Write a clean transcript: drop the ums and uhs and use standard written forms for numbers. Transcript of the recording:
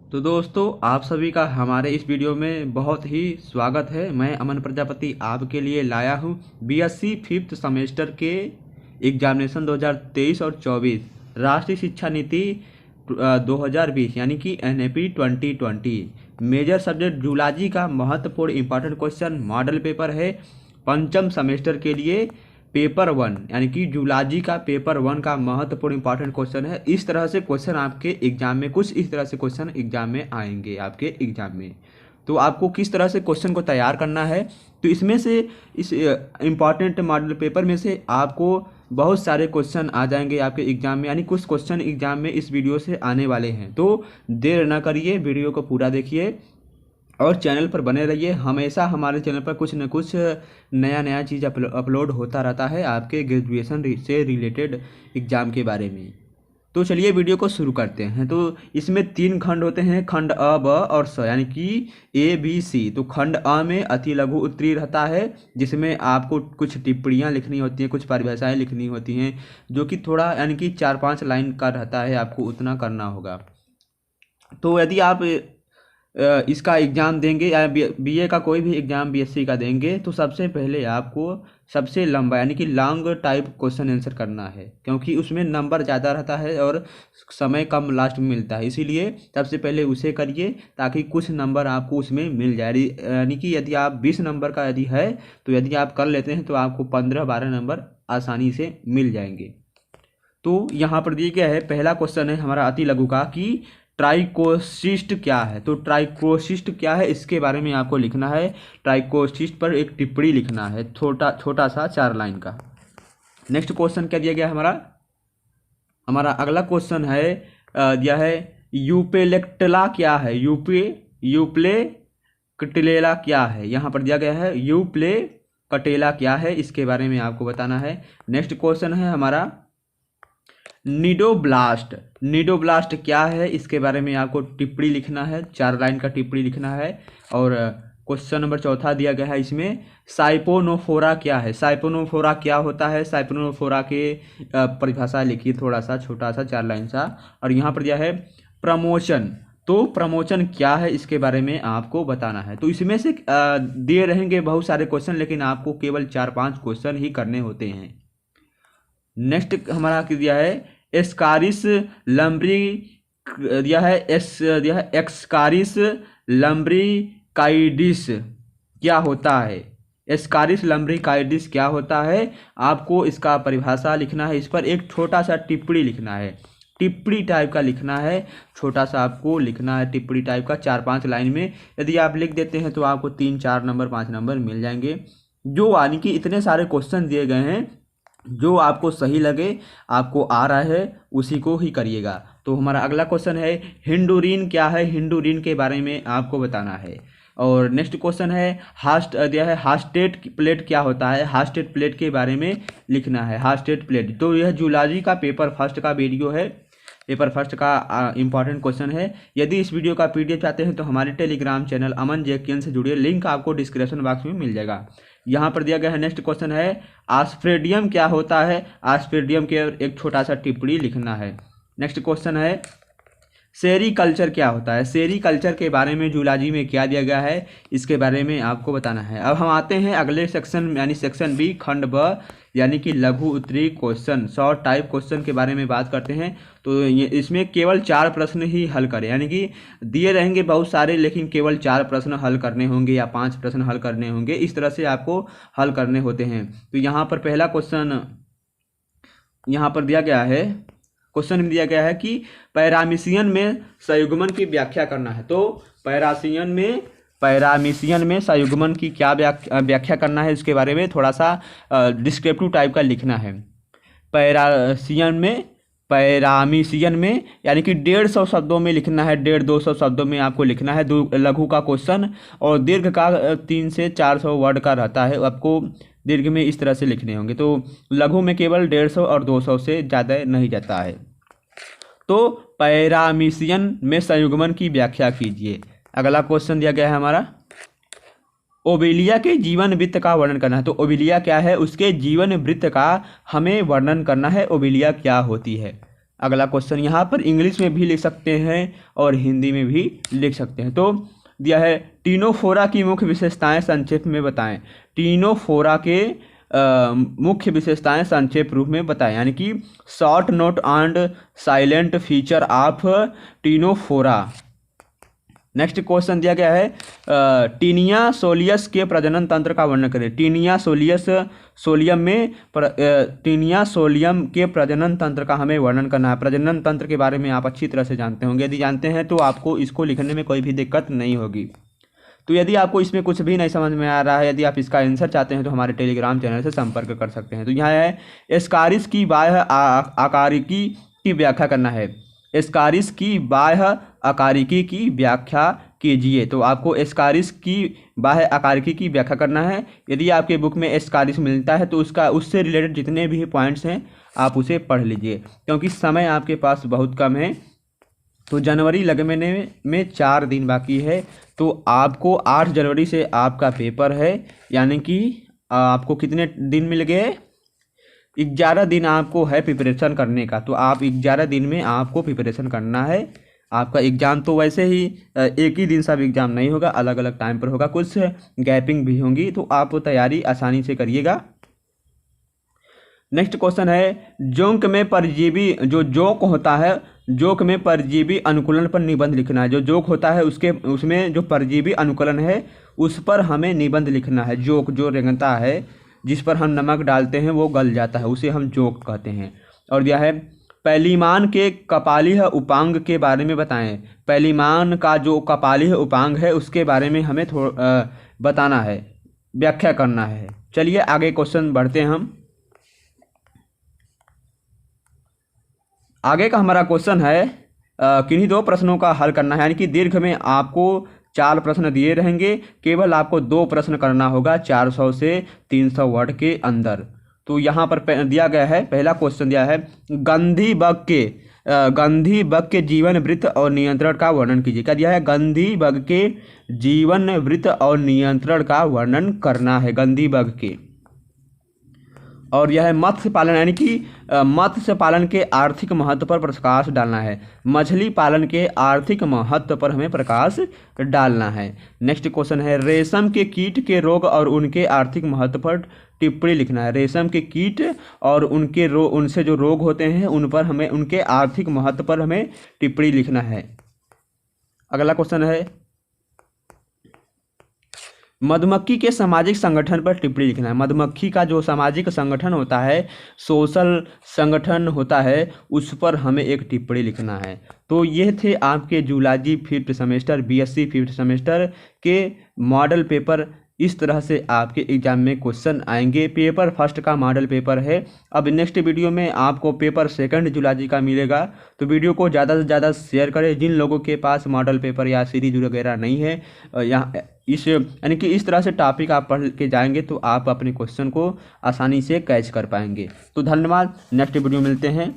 तो दोस्तों आप सभी का हमारे इस वीडियो में बहुत ही स्वागत है। मैं अमन प्रजापति आपके लिए लाया हूं बीएससी फिफ्थ सेमेस्टर के एग्जामिनेशन 2023 और 24 राष्ट्रीय शिक्षा नीति 2020 यानी कि एनएपी 2020 मेजर सब्जेक्ट जूलॉजी का महत्वपूर्ण इंपॉर्टेंट क्वेश्चन मॉडल पेपर है पंचम सेमेस्टर के लिए। पेपर वन यानी कि जूलॉजी का पेपर वन का महत्वपूर्ण इंपॉर्टेंट क्वेश्चन है। इस तरह से क्वेश्चन आपके एग्जाम में कुछ इस तरह से क्वेश्चन एग्जाम में आएंगे आपके एग्जाम में। तो आपको किस तरह से क्वेश्चन को तैयार करना है, तो इसमें से इस इम्पॉर्टेंट मॉडल पेपर में से आपको बहुत सारे क्वेश्चन आ जाएंगे आपके एग्जाम में, यानी कुछ क्वेश्चन एग्जाम में इस वीडियो से आने वाले हैं। तो देर ना करिए, वीडियो को पूरा देखिए और चैनल पर बने रहिए। हमेशा हमारे चैनल पर कुछ न कुछ नया नया चीज़ अपलोड होता रहता है आपके ग्रेजुएशन से रिलेटेड एग्ज़ाम के बारे में। तो चलिए वीडियो को शुरू करते हैं। तो इसमें 3 खंड होते हैं, खंड अ, ब और स, यानी कि ए बी सी। तो खंड अ में अति लघु उत्तरीय रहता है, जिसमें आपको कुछ टिप्पणियाँ लिखनी होती हैं, कुछ परिभाषाएँ लिखनी होती हैं, जो कि थोड़ा यानी कि 4-5 लाइन का रहता है, आपको उतना करना होगा। तो यदि आप इसका एग्ज़ाम देंगे या बीए का कोई भी एग्ज़ाम बीएससी का देंगे, तो सबसे पहले आपको सबसे लंबा यानी कि लॉन्ग टाइप क्वेश्चन आंसर करना है, क्योंकि उसमें नंबर ज़्यादा रहता है और समय कम लास्ट में मिलता है। इसीलिए सबसे पहले उसे करिए ताकि कुछ नंबर आपको उसमें मिल जाए। यानी कि यदि आप 20 नंबर का यदि है, तो यदि आप कर लेते हैं तो आपको 15-12 नंबर आसानी से मिल जाएंगे। तो यहाँ पर दिया गया है, पहला क्वेश्चन है हमारा अति लघु का कि ट्राइकोसिस्ट क्या है। तो ट्राइकोसिस्ट क्या है इसके बारे में आपको लिखना है। ट्राइकोसिस्ट पर एक टिप्पणी लिखना है, छोटा सा 4 लाइन का। नेक्स्ट क्वेश्चन क्या दिया गया हमारा अगला क्वेश्चन है दिया है यूपेलेक्टला क्या है। यूप्लेकटेला क्या है, यहाँ पर दिया गया है यूप्लेकटेला क्या है, इसके बारे में आपको बताना है। नेक्स्ट क्वेश्चन है हमारा निडोब्लास्ट क्या है, इसके बारे में आपको टिप्पणी लिखना है, 4 लाइन का टिप्पणी लिखना है। और क्वेश्चन नंबर चौथा दिया गया है इसमें साइपोनोफोरा क्या है। साइपोनोफोरा क्या होता है, साइपोनोफोरा के परिभाषा लिखिए, थोड़ा सा छोटा सा 4 लाइन सा। और यहाँ पर दिया है प्रमोशन, तो प्रमोशन क्या है इसके बारे में आपको बताना है। तो इसमें से दिए रहेंगे बहुत सारे क्वेश्चन, लेकिन आपको केवल 4-5 क्वेश्चन ही करने होते हैं। नेक्स्ट हमारा दिया है एस्कारिस लम्ब्री दिया है एक्सकारिस लम्ब्रिकाइडिस क्या होता है। एस्कारिस लम्ब्रिकाइडिस क्या होता है, आपको इसका परिभाषा लिखना है। इस पर एक छोटा सा टिप्पणी लिखना है, टिप्पणी टाइप का लिखना है, छोटा सा आपको लिखना है टिप्पणी टाइप का 4-5 लाइन में। यदि आप लिख देते हैं तो आपको 3-4 नंबर 5 नंबर मिल जाएंगे। जो यानी कि इतने सारे क्वेश्चन दिए गए हैं, जो आपको सही लगे, आपको आ रहा है, उसी को ही करिएगा। तो हमारा अगला क्वेश्चन है हिंडोरिन क्या है, हिंडोरिन के बारे में आपको बताना है। और नेक्स्ट क्वेश्चन है हास्टेट प्लेट क्या होता है, हास्टेट प्लेट के बारे में लिखना है, हास्टेट प्लेट। तो यह जूलॉजी का पेपर फर्स्ट का वीडियो है, पेपर फर्स्ट का इंपॉर्टेंट क्वेश्चन है। यदि इस वीडियो का पीडीएफ चाहते हैं तो हमारे टेलीग्राम चैनल अमन जेकियन से जुड़िए, लिंक आपको डिस्क्रिप्शन बॉक्स में मिल जाएगा। यहाँ पर दिया गया है नेक्स्ट क्वेश्चन है आस्पेडियम क्या होता है, आस्पेडियम के एक छोटा सा टिप्पणी लिखना है। नेक्स्ट क्वेश्चन है सेरीकल्चर क्या होता है, सेरीकल्चर के बारे में जूलॉजी में क्या दिया गया है, इसके बारे में आपको बताना है। अब हम आते हैं अगले सेक्शन यानी सेक्शन बी खंड ब यानी कि लघु उत्तरीय क्वेश्चन, शॉर्ट टाइप क्वेश्चन के बारे में बात करते हैं। तो इसमें केवल 4 प्रश्न ही हल करें, यानी कि दिए रहेंगे बहुत सारे, लेकिन केवल 4 प्रश्न हल करने होंगे या 5 प्रश्न हल करने होंगे, इस तरह से आपको हल करने होते हैं। तो यहाँ पर पहला क्वेश्चन यहाँ पर दिया गया है, क्वेश्चन में दिया गया है कि पैरामीशियन में संयुग्मन की व्याख्या करना है। तो पैरामीशियन में संयुग्मन की क्या व्याख्या करना है, इसके बारे में थोड़ा सा डिस्क्रिप्टिव टाइप का लिखना है। पैरामीशियन में यानी कि 150 शब्दों में लिखना है, 150-200 शब्दों में आपको लिखना है। लघु का क्वेश्चन और दीर्घ का 300 से 400 वर्ड का रहता है, आपको दीर्घ में इस तरह से लिखने होंगे। तो लघु में केवल 150 और 200 से ज़्यादा नहीं जाता है। तो पैरामीशियन में संयुग्मन की व्याख्या कीजिए। अगला क्वेश्चन दिया गया है हमारा ओबेलिया के जीवन वृत्त का वर्णन करना है। तो ओबेलिया क्या है, उसके जीवन वृत्त का हमें वर्णन करना है, ओबेलिया क्या होती है। अगला क्वेश्चन यहाँ पर इंग्लिश में भी लिख सकते हैं और हिंदी में भी लिख सकते हैं। तो दिया है टीनोफोरा की मुख्य विशेषताएं संक्षेप में बताएं। टीनोफोरा के मुख्य विशेषताएं संक्षेप रूप में बताएं, यानी कि short note and silent feature of Ctenophora. Next question दिया गया है टीनिया सोलियस के प्रजनन तंत्र का वर्णन करें। टीनिया सोलियम के प्रजनन तंत्र का हमें वर्णन करना है। प्रजनन तंत्र के बारे में आप अच्छी तरह से जानते होंगे, यदि जानते हैं तो आपको इसको लिखने में कोई भी दिक्कत नहीं होगी। तो यदि आपको इसमें कुछ भी नहीं समझ में आ रहा है, यदि आप इसका आंसर चाहते हैं तो हमारे टेलीग्राम चैनल से संपर्क कर सकते हैं। तो यहाँ है एस्कारिस की बाह्य आकारिकी की व्याख्या करना है। एस्कारिस की बाह्य आकारिकी की व्याख्या कीजिए। तो आपको एस्कारिस की बाह्य आकारिकी की व्याख्या करना है। यदि आपके बुक में एस्कारिस मिलता है तो उससे रिलेटेड जितने भी पॉइंट्स हैं आप उसे पढ़ लीजिए, क्योंकि समय आपके पास बहुत कम है। तो जनवरी लगने में 4 दिन बाकी है। तो आपको 8 जनवरी से आपका पेपर है, यानी कि आपको कितने दिन मिल गए? 11 दिन आपको है प्रिपरेशन करने का। तो आप 11 दिन में आपको प्रिपरेशन करना है। आपका एग्ज़ाम तो वैसे ही एक ही दिन सब एग्ज़ाम नहीं होगा, अलग अलग टाइम पर होगा, कुछ गैपिंग भी होंगी। तो आप तैयारी आसानी से करिएगा। नेक्स्ट क्वेश्चन है जोंक में परजीवी जोक होता है, जोक में परजीवी अनुकूलन पर निबंध लिखना है। जो जोक होता है उसमें जो परजीवी अनुकूलन है उस पर हमें निबंध लिखना है। जोक जो रेंगता है, जिस पर हम नमक डालते हैं वो गल जाता है, उसे हम जोक कहते हैं। और दिया है पैलीमान के कपालीय उपांग के बारे में बताएं। पैलीमान का जो कपालीय उपांग है उसके बारे में हमें बताना है, व्याख्या करना है। चलिए आगे क्वेश्चन बढ़ते हैं हम। आगे का हमारा क्वेश्चन है किन्हीं 2 प्रश्नों का हल करना है, यानी कि दीर्घ में आपको 4 प्रश्न दिए रहेंगे, केवल आपको 2 प्रश्न करना होगा 400 से 300 वर्ड के अंदर। तो यहाँ पर दिया गया है, पहला क्वेश्चन दिया है गंधी बग के जीवन वृत्त और नियंत्रण का वर्णन कीजिए। क्या दिया है? गंधी बग के जीवन वृत्त और नियंत्रण का वर्णन करना है, गंधी बग के। और यह है मत्स्य पालन, यानी कि मत्स्य पालन के आर्थिक महत्व पर प्रकाश डालना है। मछली पालन के आर्थिक महत्व पर हमें प्रकाश डालना है। नेक्स्ट क्वेश्चन है रेशम के कीट के रोग और उनके आर्थिक महत्व पर टिप्पणी लिखना है। रेशम के कीट और उनसे जो रोग होते हैं उन पर हमें उनके आर्थिक महत्व पर हमें टिप्पणी लिखना है। अगला क्वेश्चन है मधुमक्खी के सामाजिक संगठन पर टिप्पणी लिखना है। मधुमक्खी का जो सामाजिक संगठन होता है, सोशल संगठन होता है, उस पर हमें एक टिप्पणी लिखना है। तो ये थे आपके zoology 5th semester BSc 5th semester के मॉडल पेपर। इस तरह से आपके एग्जाम में क्वेश्चन आएंगे। पेपर फर्स्ट का मॉडल पेपर है। अब नेक्स्ट वीडियो में आपको पेपर सेकंड जूलॉजी का मिलेगा। तो वीडियो को ज़्यादा से ज़्यादा शेयर करें जिन लोगों के पास मॉडल पेपर या सीरीज वगैरह नहीं है। यहाँ यानी कि इस तरह से टॉपिक आप पढ़ के जाएंगे तो आप अपने क्वेश्चन को आसानी से कैच कर पाएंगे। तो धन्यवाद, नेक्स्ट वीडियो मिलते हैं।